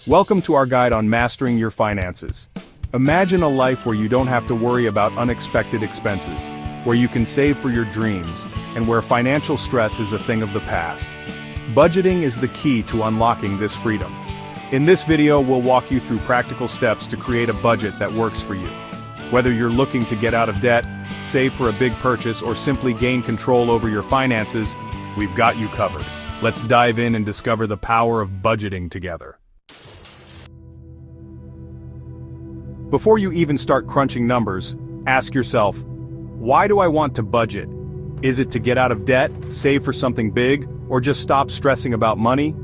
Welcome to our guide on mastering your finances. Imagine a life where you don't have to worry about unexpected expenses, where you can save for your dreams, and where financial stress is a thing of the past. Budgeting is the key to unlocking this freedom. In this video, we'll walk you through practical steps to create a budget that works for you. Whether you're looking to get out of debt, save for a big purchase, or simply gain control over your finances, we've got you covered. Let's dive in and discover the power of budgeting together. Before you even start crunching numbers, ask yourself, why do I want to budget? Is it to get out of debt, save for something big, or just stop stressing about money?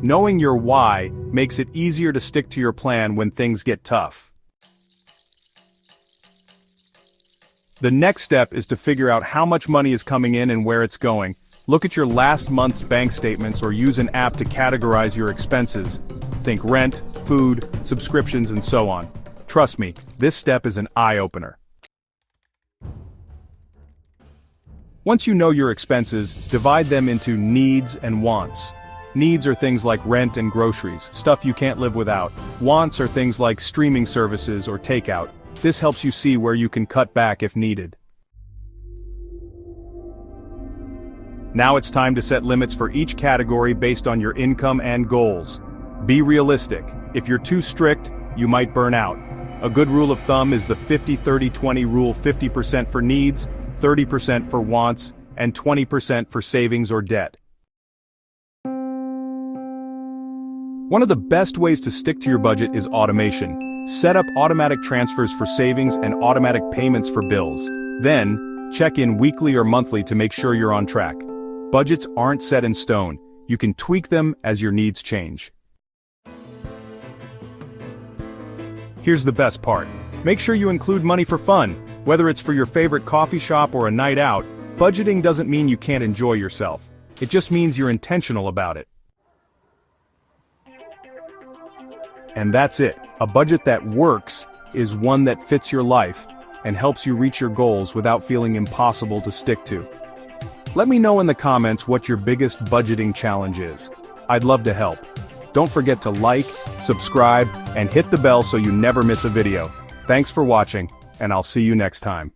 Knowing your why makes it easier to stick to your plan when things get tough. The next step is to figure out how much money is coming in and where it's going. Look at your last month's bank statements or use an app to categorize your expenses. Think rent, food, subscriptions, and so on. Trust me, this step is an eye-opener. Once you know your expenses, divide them into needs and wants. Needs are things like rent and groceries, stuff you can't live without. Wants are things like streaming services or takeout. This helps you see where you can cut back if needed. Now it's time to set limits for each category based on your income and goals. Be realistic. If you're too strict, you might burn out. A good rule of thumb is the 50-30-20 rule: 50% for needs, 30% for wants, and 20% for savings or debt. One of the best ways to stick to your budget is automation. Set up automatic transfers for savings and automatic payments for bills. Then, check in weekly or monthly to make sure you're on track. Budgets aren't set in stone. You can tweak them as your needs change. Here's the best part. Make sure you include money for fun. Whether it's for your favorite coffee shop or a night out, budgeting doesn't mean you can't enjoy yourself. It just means you're intentional about it. And that's it. A budget that works is one that fits your life and helps you reach your goals without feeling impossible to stick to. Let me know in the comments what your biggest budgeting challenge is. I'd love to help. Don't forget to like, subscribe, and hit the bell so you never miss a video. Thanks for watching, and I'll see you next time.